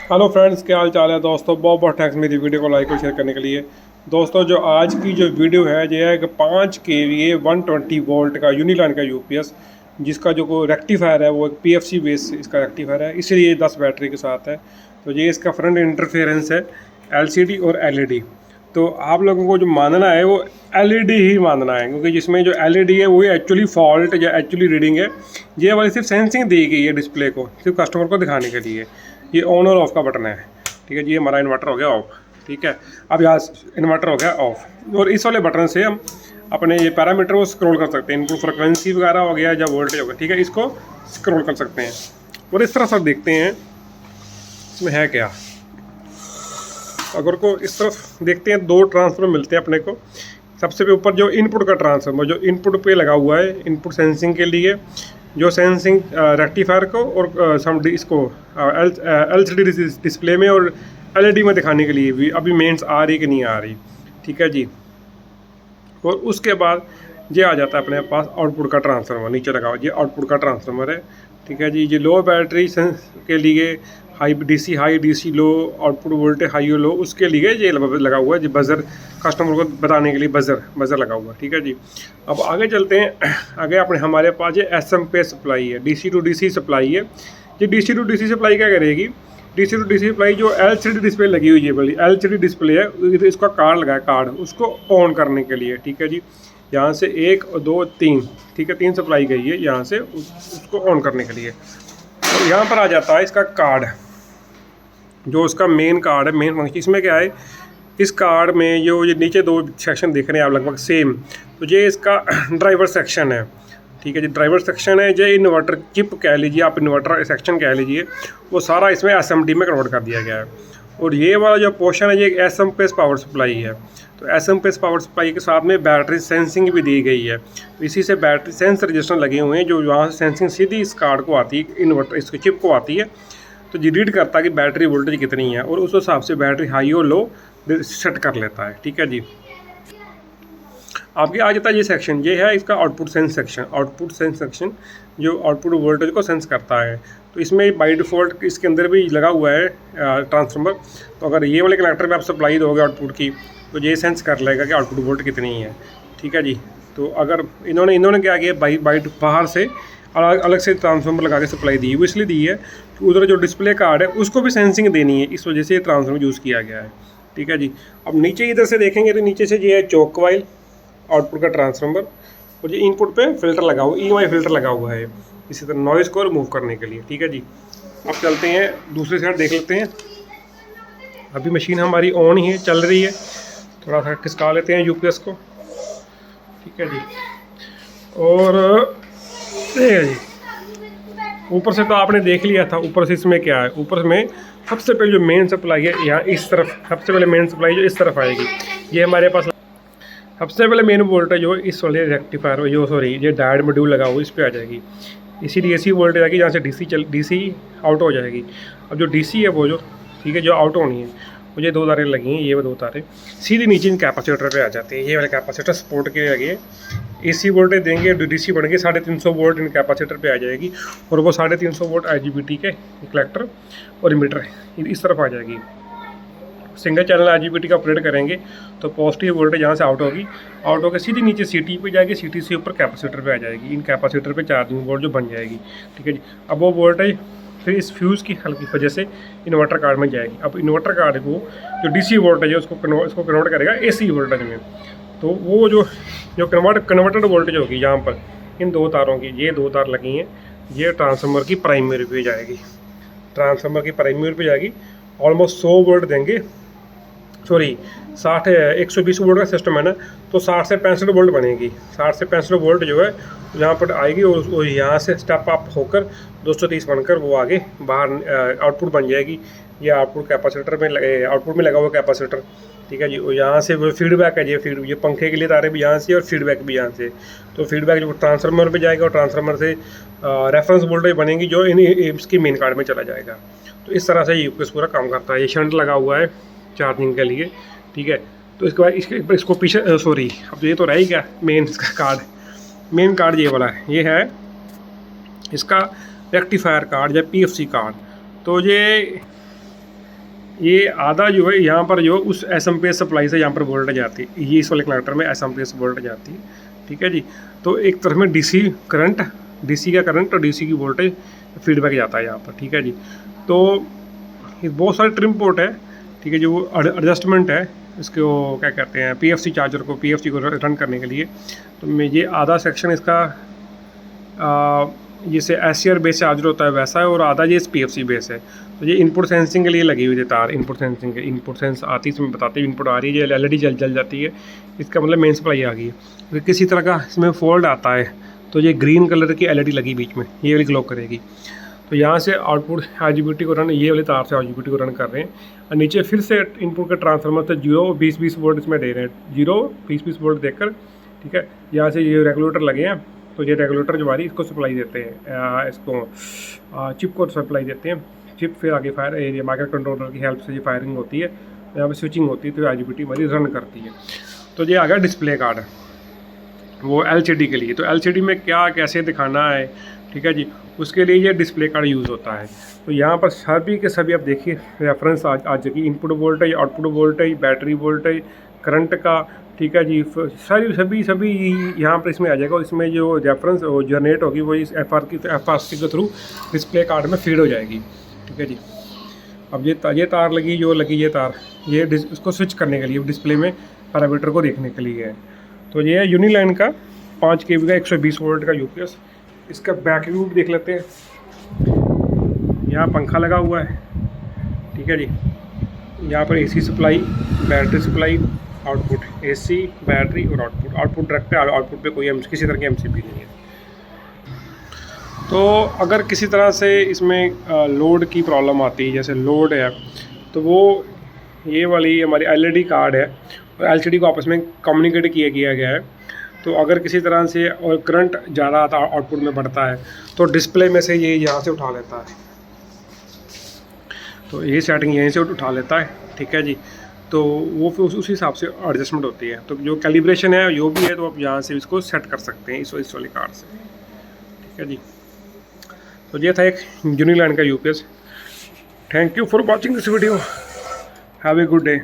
Hello friends, क्या हाल चाल है दोस्तों। बहुत बहुत थैंक्स मेरी वीडियो को लाइक और शेयर करने के लिए। दोस्तों, जो आज की जो वीडियो है ये है कि 5 kVA 120 वोल्ट का यूनिलाइन का यूपीएस, जिसका जो रेक्टिफायर है वो एक पीएफसी बेस इसका रेक्टिफायर है, इसलिए 10 बैटरी के साथ है। तो ये इसका फ्रंट इंटरफेरेंस है एलसीडी और एलईडी। तो आप लोगों को जो मानना है वो एलईडी ही मानना है, क्योंकि जिसमें जो एलईडी है वही एक्चुअली फॉल्ट या एक्चुअली रीडिंग है। ये वाली सिर्फ सेंसिंग दी गई है डिस्प्ले को, सिर्फ कस्टमर को दिखाने के लिए। ये ऑन और ऑफ का बटन है, ठीक है जी। ये हमारा इन्वर्टर हो गया ऑफ, ठीक है। अब यहाँ इन्वर्टर हो गया ऑफ, और इस वाले बटन से हम अपने ये पैरामीटर को स्क्रॉल कर सकते हैं। इनपुट फ्रिक्वेंसी वगैरह हो गया या वोल्टेज हो गया, ठीक है, इसको स्क्रॉल कर सकते हैं। और इस तरह से देखते हैं इसमें है क्या। अगर को इस तरफ देखते हैं, दो ट्रांसफर मिलते हैं अपने को। सबसे ऊपर जो इनपुट का ट्रांसफार्मर जो इनपुट पे लगा हुआ है, इनपुट सेंसिंग के लिए, जो सेंसिंग रेक्टिफायर को और इसको एलसीडी डिस्प्ले में और एलईडी में दिखाने के लिए भी अभी मेंस आ रही कि नहीं आ रही, ठीक है जी। और उसके बाद ये आ जाता है अपने पास आउटपुट का ट्रांसफार्मर, नीचे लगा हुआ ये आउटपुट का ट्रांसफार्मर है, ठीक है जी। ये लो बैटरी के लिए हाई डीसी लो, आउटपुट वोल्टेज हाई और लो, उसके लिए ये लगा हुआ है। ये बजर कस्टमर को बताने के लिए बजर लगा हुआ है, ठीक है जी। अब आगे चलते हैं। आगे अपने हमारे पास ये SMP सप्लाई है, DC टू DC सप्लाई है। ये DC टू DC सप्लाई क्या करेगी, DC टू DC सप्लाई जो LCD डिस्प्ले लगी हुई है, बड़ी LCD डिस्प्ले है, इसका कार्ड लगा है, कार्ड उसको ऑन करने के लिए, ठीक है जी। यहाँ से 1 2 3, ठीक है, 3 सप्लाई गई है यहाँ से उसको ऑन करने के लिए। और यहाँ पर आ जाता है इसका कार्ड, जो उसका मेन कार्ड है, मेन फंक्शन। इसमें क्या है, इस कार्ड में जो ये नीचे 2 सेक्शन दिख रहे हैं आप लगभग सेम, तो ये इसका ड्राइवर सेक्शन है, ठीक है जी। ड्राइवर सेक्शन है, ये इन्वर्टर चिप कह लीजिए आप, इन्वर्टर सेक्शन कह लीजिए, वो सारा इसमें SMD में कन्वर्ट कर दिया गया है। और ये वाला जो पोर्शन है ये एक SMP पावर सप्लाई है। तो SMP पावर सप्लाई के साथ में बैटरी सेंसिंग भी दी गई है। तो इसी से बैटरी सेंस रजिस्टर लगे हुए हैं, जो वहाँ से सेंसिंग सीधी इस कार्ड को आती है, इन्वर्टर इसके चिप को आती है। तो ये रीड करता है कि बैटरी वोल्टेज कितनी है, और उस हिसाब से बैटरी हाई और लो सेट कर लेता है, ठीक है जी। आपके आ जाता है ये सेक्शन, ये है इसका output sense section. Output sense section जो आउटपुट वोल्टेज को सेंस करता है। तो इसमें बाय डिफ़ॉल्ट इसके अंदर भी लगा हुआ है ट्रांसफार्मर। तो अगर ये वाले कनेक्टर में आप सप्लाई दोगे आउटपुट की, तो ये सेंस कर लेगा कि आउटपुट वोल्ट कितनी है, ठीक है जी। तो अगर इन्होंने क्या किया, बाहर से अलग से ट्रांसफार्मर लगा के सप्लाई दी, वो इसलिए दी है कि उधर जो डिस्प्ले कार्ड है उसको भी सेंसिंग देनी है, इस वजह से ये ट्रांसफार्मर यूज़ किया गया है, ठीक है जी। अब नीचे इधर से देखेंगे तो नीचे से ये है चोक कॉइल, आउटपुट का ट्रांसफार्मर, और ये इनपुट पे फिल्टर लगा हुआ, EMI फिल्टर लगा हुआ है, इसी तरह नॉइज़ को रिमूव करने के लिए, ठीक है जी। अब चलते हैं दूसरी साइड देख लेते हैं। अभी मशीन हमारी ऑन ही है, चल रही है। थोड़ा सा खिसका लेते हैं यूपीएस को, ठीक है जी। और जी ऊपर से तो आपने देख लिया था, ऊपर से इसमें क्या है, ऊपर में सबसे पहले जो मेन सप्लाई है यहाँ इस तरफ, सबसे पहले मेन सप्लाई जो इस तरफ आएगी, ये हमारे पास सबसे पहले मेन वोल्टेज जो इस वाले रेक्टिफायर जो ये डायोड मॉड्यूल लगा हुआ इस पर आ जाएगी। इसी DC वोल्टेज आएगी, जहाँ से DC आउट हो जाएगी। अब जो DC है वो जो, ठीक है, जो आउट होनी है, मुझे 2 तारें लगी हैं, ये 2 तारें सीधी नीचे इन कैपेसिटर पे आ जाती है। ये वाले कैपेसिटर सपोर्ट के लिए लगे हैं। AC वोल्टेज देंगे, DC बढ़ के 350 वोल्ट इन कैपेसिटर पे आ जाएगी, और वो 350 वोल्ट IGBT के कलेक्टर और इमीटर इस तरफ आ जाएगी। सिंगल चैनल IGBT का ऑपरेट करेंगे तो पॉजिटिव वोल्टेज यहाँ से आउट होगी, आउट होकर सीधी नीचे CT पे जाएगी, CT से ऊपर कैपेसिटर पे आ जाएगी, इन कैपेसिटर पे चार्जिंग बोर्ड जो बन जाएगी, ठीक है जी। अब वो वोल्टेज फिर इस फ्यूज़ की हल्की वजह से इन्वर्टर कार्ड में जाएगी। अब इन्वर्टर कार्ड को जो DC वोल्टेज है उसको कन्वर्ट करेगा AC वोल्टेज में। तो वो जो कन्वर्टेड वोल्टेज होगी यहाँ पर इन 2 तारों की, ये 2 तार लगी हैं, ये ट्रांसफार्मर की प्राइमरी पे जाएगी, ट्रांसफार्मर की प्राइमरी पे जाएगी। ऑलमोस्ट 100 वोल्ट देंगे, सॉरी 120 वोल्ट का सिस्टम है ना, तो 60 से 65 वोल्ट बनेगी। 60 से 65 वोल्ट जो है यहाँ पर आएगी, और यहाँ से स्टेप अप होकर 230 बनकर वो आगे बाहर आउटपुट बन जाएगी। ये आउटपुट कैपेसिटर में आउटपुट में लगा हुआ कैपेसिटर, ठीक है जी। और यहाँ से वो फीडबैक है, ये पंखे के लिए तारे भी यहाँ से और फीडबैक भी यहाँ से। तो फीडबैक जो ट्रांसफार्मर पे जाएगा, और ट्रांसफार्मर से रेफरेंस वोल्टेज बनेगी जो इसकी मेन कार्ड में चला जाएगा। तो इस तरह से यूपीएस पूरा काम करता है। ये शंट लगा हुआ है चार्जिंग के लिए, ठीक है। तो इसके बाद इसको पीछे अब ये तो रह ही गया मेन कार्ड। मेन कार्ड ये वाला है, ये है इसका रेक्टिफायर कार्ड या PFC कार्ड। तो ये ये आधा जो है यहाँ पर जो उस एसएमपीएस सप्लाई से यहाँ पर वोल्टेज आती है, ये इस वाले कनेक्टर में एसएमपीएस वोल्टेज आती है, ठीक है जी। तो एक तरफ में डीसी करंट, डीसी का करंट और डीसी की वोल्टेज फीडबैक जाता है यहाँ पर, ठीक है जी। तो ये बहुत सारे ट्रिम पोर्ट है, ठीक है, जो एडजस्टमेंट है इसको क्या कहते हैं, पीएफसी चार्जर को, पीएफसी को रन करने के लिए। तो मैं ये आधा सेक्शन इसका जैसे एससीआर बेस चार्जर होता है वैसा है, और आधा ये पीएफसी बेस है। तो ये इनपुट सेंसिंग के लिए लगी हुई है तार, इनपुट सेंसिंग के, इनपुट सेंस आती है इसमें बताते हैं, इनपुट आ रही है, एलईडी जल जाती है, इसका मतलब मेन सप्लाई आ गई है। अगर किसी तरह का इसमें फॉल्ट आता है तो ये ग्रीन कलर की एलईडी लगी बीच में, ये वाली ग्लो करेगी। तो यहाँ से आउटपुट आईजीबीटी को रन, ये वाली तार से आईजीबीटी को रन कर रहे हैं, और नीचे फिर से इनपुट के ट्रांसफार्मर से 0-20-20 वोल्ट इसमें दे रहे हैं, 0-20-20 वोल्ट देकर, ठीक है। यहाँ से ये रेगुलेटर लगे हैं, तो ये रेगुलेटर जो हमारी इसको सप्लाई देते हैं, इसको चिप को सप्लाई देते हैं, चिप फिर आगे फायर ये माइक्रो कंट्रोलर की हेल्प से ये फायरिंग होती है, यहाँ पर स्विचिंग होती है, तो आईजीबीटी हमारी रन करती है। तो ये आ गया डिस्प्ले कार्ड, वो एलसीडी के लिए। तो एलसीडी में क्या कैसे दिखाना है, ठीक है जी, उसके लिए ये डिस्प्ले कार्ड यूज़ होता है। तो यहाँ पर सभी के सभी आप देखिए रेफरेंस आ जाएगी, input voltage, output voltage, battery voltage, current का, ठीक है जी, सभी यहाँ पर इसमें आ जाएगा। इसमें जो रेफरेंस जनरेट होगी वो इस एफआरसी के थ्रू डिस्प्ले कार्ड में फीड हो जाएगी, ठीक है जी। अब ये तार लगी, जो लगी ये तार, ये इसको स्विच करने के लिए डिस्प्ले में पैरामीटर को देखने के लिए है। तो ये है यूनिलाइन का 5 kV का 120 वोल्ट का यूपीएस। इसका बैक व्यू भी देख लेते हैं। यहाँ पंखा लगा हुआ है, ठीक है जी। यहाँ पर AC supply, battery supply, output AC, battery और आउटपुट डायरेक्ट है, आउटपुट पे कोई किसी तरह की एमसीबी नहीं है। तो अगर किसी तरह से इसमें लोड की प्रॉब्लम आती है, जैसे लोड है, तो वो ये वाली हमारी एलईडी कार्ड है और एलसीडी को आपस में कम्युनिकेट किया गया है। तो अगर किसी तरह से और करंट ज़्यादा आता आउटपुट में बढ़ता है तो डिस्प्ले में से ये यहाँ से उठा लेता है, तो ये सेटिंग यहीं से उठा लेता है, ठीक है जी। तो वो फिर उस हिसाब से एडजस्टमेंट होती है। तो जो कैलिब्रेशन है जो भी है, तो आप यहाँ से इसको सेट कर सकते हैं इस वाली कार्ड से, ठीक है जी। तो ये था एक यूनिलाइन का UPS. Thank you for watching this video, have a good day.